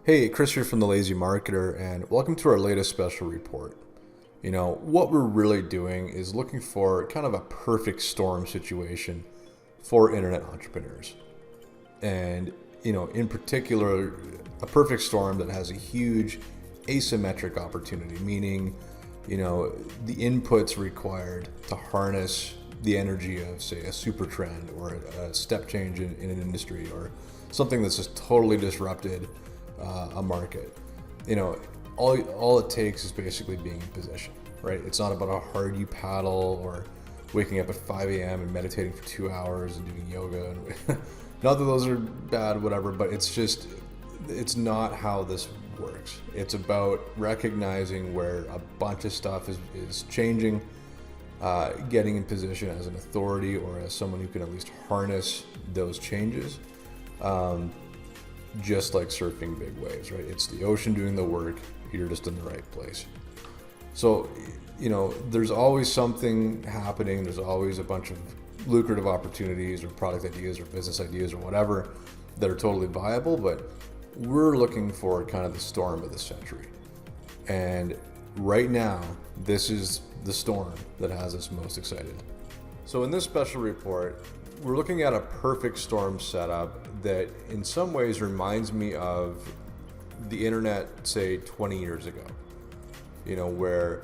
Hey, Chris here from The Lazy Marketer, and welcome to our latest special report. What we're really doing is looking for kind of a perfect storm situation for internet entrepreneurs. And, in particular, a perfect storm that has a huge asymmetric opportunity, meaning, the inputs required to harness the energy of, say, a super trend or a step change in an industry or something that's just totally disrupted a market. All it takes is basically being in position, right? It's not about how hard you paddle or waking up at 5 a.m. and meditating for 2 hours and doing yoga. And not that those are bad, whatever, but it's not how this works. It's about recognizing where a bunch of stuff is changing, getting in position as an authority or as someone who can at least harness those changes. Just like surfing big waves, right? It's the ocean doing the work, you're just in the right place. So, there's always something happening, there's always a bunch of lucrative opportunities or product ideas or business ideas or whatever that are totally viable, but we're looking for kind of the storm of the century. And right now, this is the storm that has us most excited. So in this special report, we're looking at a perfect storm setup that in some ways reminds me of the internet, say 20 years ago, where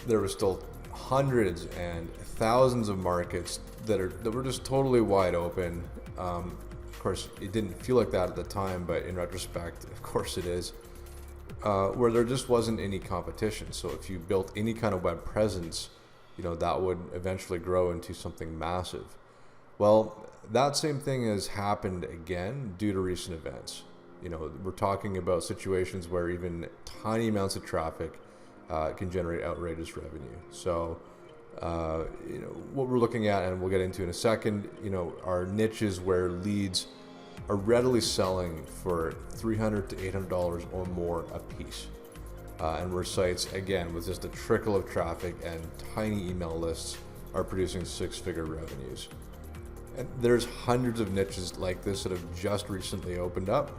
there were still hundreds and thousands of markets that were just totally wide open. Of course, it didn't feel like that at the time, but in retrospect, of course it is, where there just wasn't any competition. So if you built any kind of web presence, that would eventually grow into something massive. Well, that same thing has happened again due to recent events. We're talking about situations where even tiny amounts of traffic can generate outrageous revenue. So, what we're looking at, and we'll get into in a second, are niches where leads are readily selling for $300 to $800 or more a piece. And where sites, again, with just a trickle of traffic and tiny email lists are producing six-figure revenues. And there's hundreds of niches like this that have just recently opened up,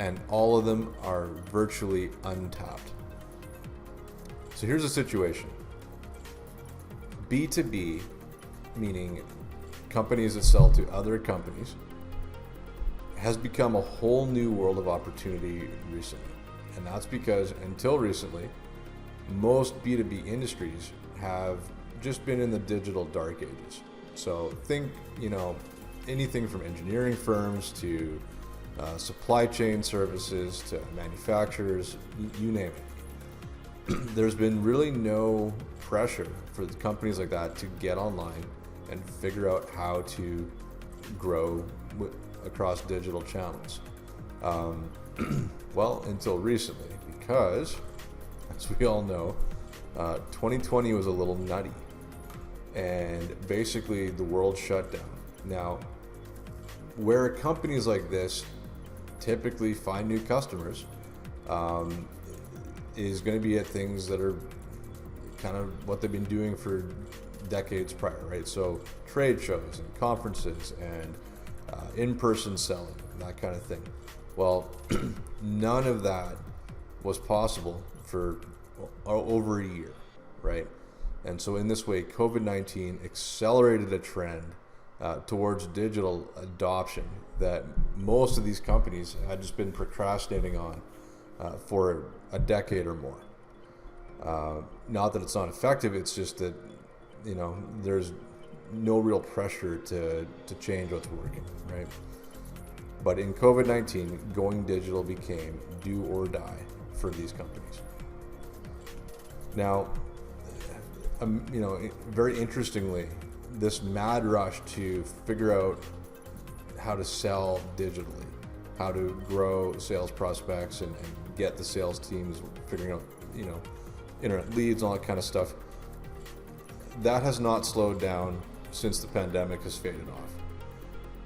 and all of them are virtually untapped. So here's the situation. B2B, meaning companies that sell to other companies, has become a whole new world of opportunity recently. And that's because until recently, most B2B industries have just been in the digital dark ages. So think, anything from engineering firms to supply chain services to manufacturers, you name it. There's been really no pressure for the companies like that to get online and figure out how to grow across digital channels. Well, until recently, because as we all know, 2020 was a little nutty. And basically the world shut down. Now, where companies like this typically find new customers is going to be at things that are kind of what they've been doing for decades prior, right? So trade shows and conferences and in-person selling, that kind of thing. Well, none of that was possible for over a year, right? And so in this way, COVID-19 accelerated a trend towards digital adoption that most of these companies had just been procrastinating on for a decade or more. Not that it's not effective, it's just that, there's no real pressure to change what's working, right? But in COVID-19, going digital became do or die for these companies. Now, very interestingly, this mad rush to figure out how to sell digitally, how to grow sales prospects and get the sales teams figuring out, internet leads, all that kind of stuff, that has not slowed down since the pandemic has faded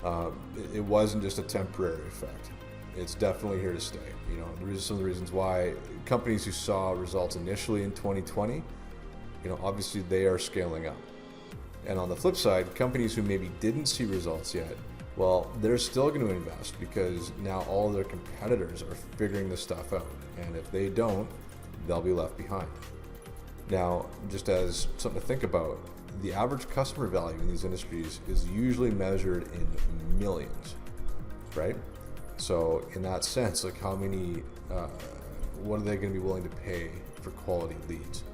off. It wasn't just a temporary effect. It's definitely here to stay. Some of the reasons why companies who saw results initially in 2020, obviously they are scaling up. And on the flip side, companies who maybe didn't see results yet Well, they're still going to invest because now all of their competitors are figuring this stuff out. And if they don't, they'll be left behind. Now, just as something to think about, the average customer value in these industries is usually measured in millions, right? So in that sense, like how many, what are they going to be willing to pay for quality leads?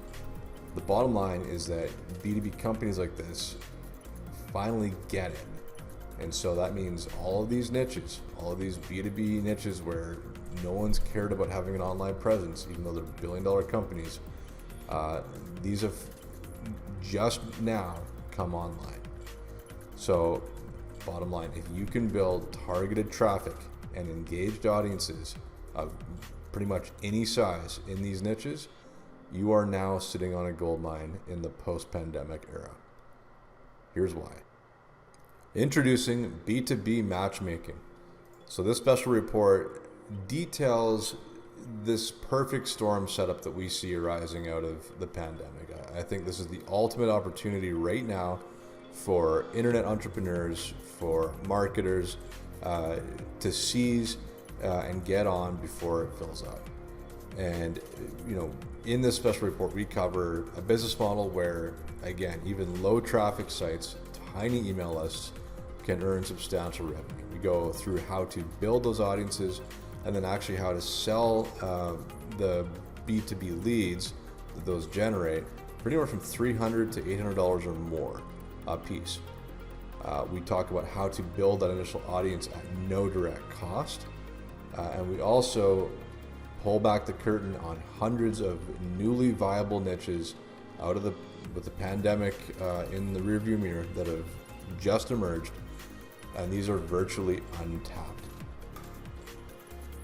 The bottom line is that B2B companies like this finally get it. And so that means all of these niches, all of these B2B niches where no one's cared about having an online presence, even though they're billion-dollar companies, these have just now come online. So bottom line, if you can build targeted traffic and engaged audiences of pretty much any size in these niches, you are now sitting on a gold mine in the post-pandemic era. Here's why. Introducing B2B matchmaking. So this special report details this perfect storm setup that we see arising out of the pandemic. I think this is the ultimate opportunity right now for internet entrepreneurs, for marketers, to seize and get on before it fills up. And in this special report, we cover a business model where, again, even low traffic sites, tiny email lists, can earn substantial revenue. We go through how to build those audiences and then actually how to sell the B2B leads that those generate for anywhere from $300 to $800 or more a piece. We talk about how to build that initial audience at no direct cost. And we also pull back the curtain on hundreds of newly viable niches with the pandemic in the rearview mirror that have just emerged, and these are virtually untapped.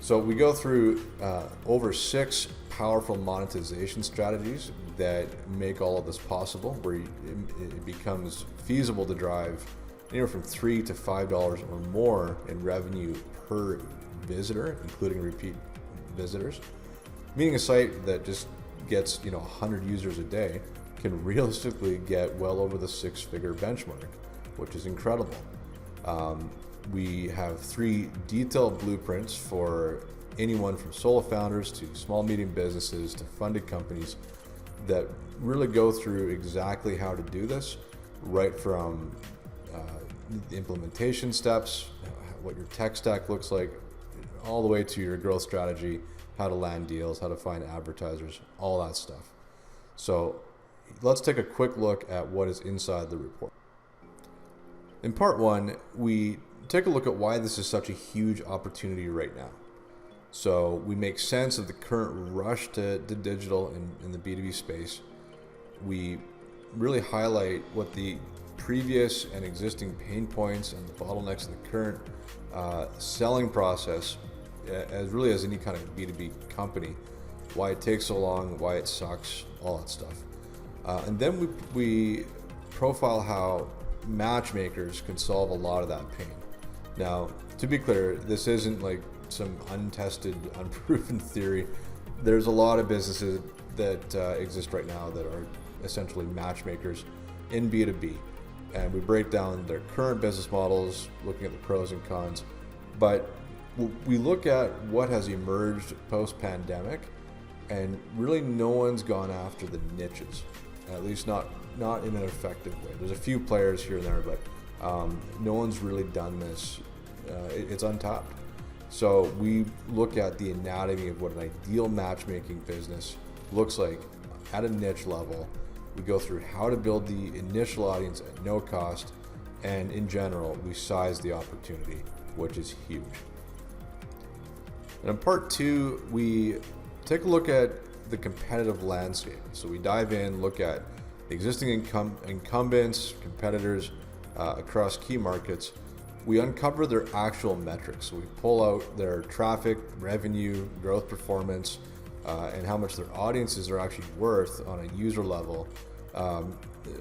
So we go through over 6 powerful monetization strategies that make all of this possible, where it becomes feasible to drive anywhere from $3 to $5 or more in revenue per visitor, including repeat visitors. Meaning a site that just gets 100 users a day can realistically get well over the 6-figure benchmark, which is incredible. We have 3 detailed blueprints for anyone from solo founders to small medium businesses to funded companies that really go through exactly how to do this, right from the implementation steps, what your tech stack looks like, all the way to your growth strategy, how to land deals, how to find advertisers, all that stuff. So let's take a quick look at what is inside the report. In part 1, we take a look at why this is such a huge opportunity right now. So we make sense of the current rush to digital in the B2B space. We really highlight what the previous and existing pain points and the bottlenecks of the current selling process, as any kind of B2B company, why it takes so long, why it sucks, all that stuff. And then we profile how matchmakers can solve a lot of that pain. Now, to be clear, this isn't like some untested, unproven theory. There's a lot of businesses that exist right now that are essentially matchmakers in B2B. And we break down their current business models, looking at the pros and cons. But we look at what has emerged post-pandemic, and really no one's gone after the niches, at least not in an effective way. There's a few players here and there, but no one's really done this. It's untapped. So we look at the anatomy of what an ideal matchmaking business looks like at a niche level. We go through how to build the initial audience at no cost, and in general, we size the opportunity, which is huge. And in part 2, we take a look at the competitive landscape. So we dive in, look at existing incumbents, competitors across key markets. We uncover their actual metrics. So we pull out their traffic, revenue, growth performance, and how much their audiences are actually worth on a user level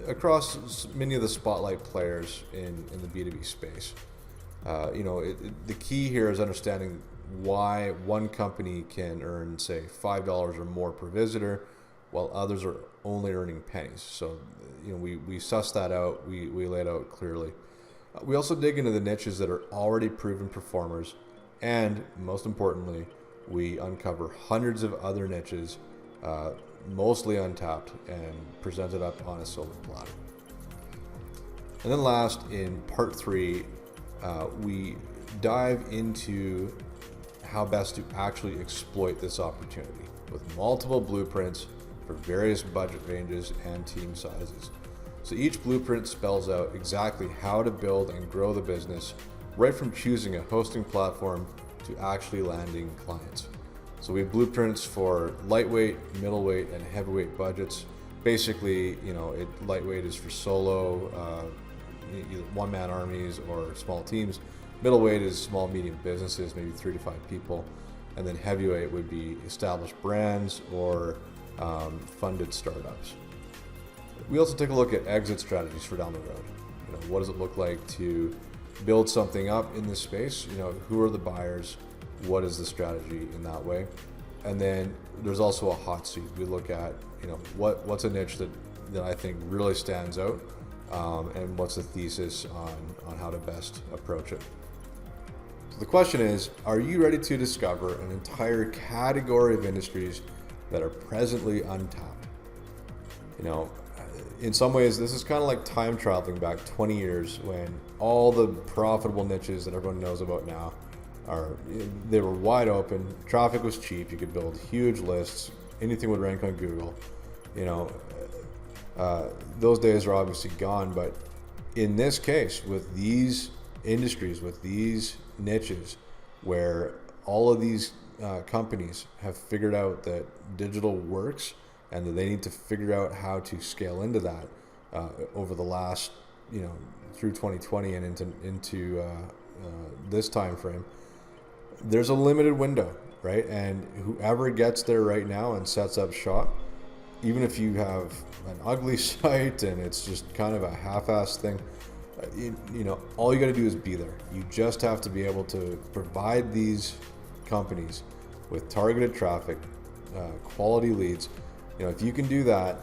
across many of the spotlight players in the B2B space. The key here is understanding why one company can earn, say, $5 or more per visitor, while others are only earning pennies. So, we suss that out, we lay it out clearly. We also dig into the niches that are already proven performers, and most importantly, we uncover hundreds of other niches, mostly untapped, and presented up on a silver platter. And then last, in part 3, we dive into how best to actually exploit this opportunity with multiple blueprints for various budget ranges and team sizes. So each blueprint spells out exactly how to build and grow the business, right from choosing a hosting platform to actually landing clients. So we have blueprints for lightweight, middleweight, and heavyweight budgets. Basically, lightweight is for solo, either one-man armies or small teams. Middleweight is small, medium businesses, maybe 3 to 5 people. And then heavyweight would be established brands or funded startups. We also take a look at exit strategies for down the road. What does it look like to build something up in this space? Who are the buyers? What is the strategy in that way? And then there's also a hot seat. We look at, what's a niche that I think really stands out, and what's the thesis on how to best approach it. So the question is, are you ready to discover an entire category of industries that are presently untapped? In some ways, this is kind of like time traveling back 20 years when all the profitable niches that everyone knows about now they were wide open. Traffic was cheap. You could build huge lists. Anything would rank on Google. Those days are obviously gone. But in this case, with these industries, with these niches, where all of these companies have figured out that digital works and that they need to figure out how to scale into that over the last, through 2020 and into this time frame, there's a limited window, right? And whoever gets there right now and sets up shop, even if you have an ugly site and it's just kind of a half-assed thing, all you got to do is be there. You just have to be able to provide these companies with targeted traffic, quality leads. If you can do that,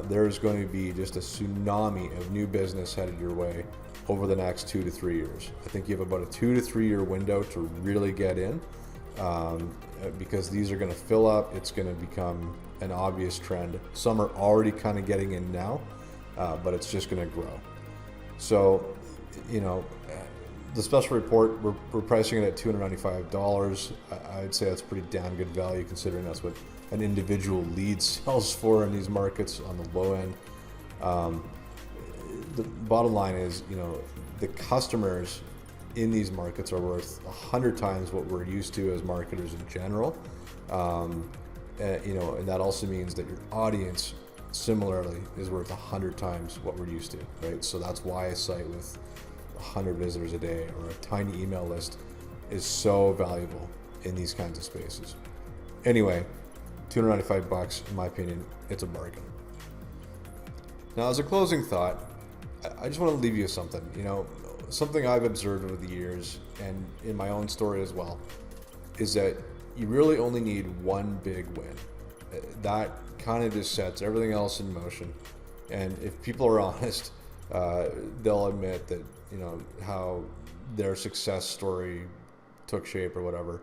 there's going to be just a tsunami of new business headed your way over the next 2 to 3 years. I think you have about a 2 to 3 year window to really get in, because these are going to fill up. It's going to become an obvious trend. Some are already kind of getting in now, but it's just going to grow. So, the special report, we're pricing it at $295. I'd say that's pretty damn good value considering that's what an individual lead sells for in these markets on the low end. The bottom line is, the customers in these markets are worth 100 times what we're used to as marketers in general. And that also means that your audience similarly is worth 100 times what we're used to, right? So that's why a site with 100 visitors a day or a tiny email list is so valuable in these kinds of spaces. Anyway, $295, in my opinion, it's a bargain. Now, as a closing thought, I just want to leave you with something. Something I've observed over the years and in my own story as well, is that you really only need one big win. That kind of just sets everything else in motion. And if people are honest, they'll admit that, how their success story took shape or whatever,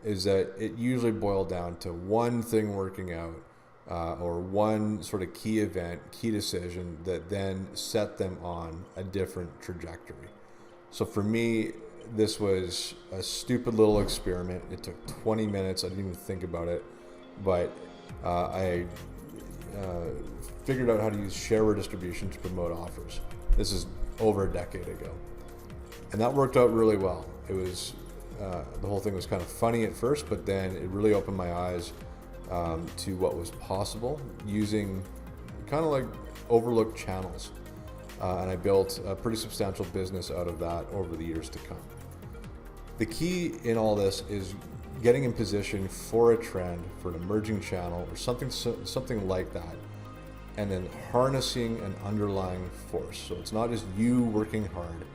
is that it usually boiled down to one thing working out, or one sort of key event, key decision that then set them on a different trajectory. So for me, this was a stupid little experiment. It took 20 minutes. I didn't even think about it, but I figured out how to use shareware distribution to promote offers. This is over a decade ago, and that worked out really well. It was the whole thing was kind of funny at first, but then it really opened my eyes to what was possible using kind of like overlooked channels. And I built a pretty substantial business out of that over the years to come. The key in all this is getting in position for a trend, for an emerging channel or something like that, and then harnessing an underlying force. So it's not just you working hard.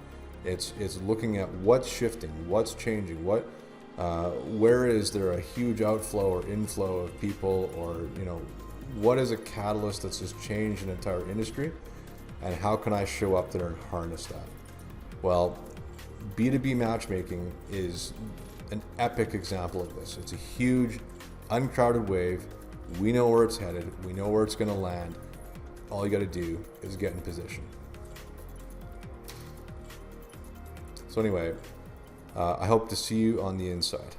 It's looking at what's shifting, what's changing, where is there a huge outflow or inflow of people, or what is a catalyst that's just changed an entire industry, and how can I show up there and harness that? Well, B2B matchmaking is an epic example of this. It's a huge, uncrowded wave. We know where it's headed. We know where it's going to land. All you got to do is get in position. So anyway, I hope to see you on the inside.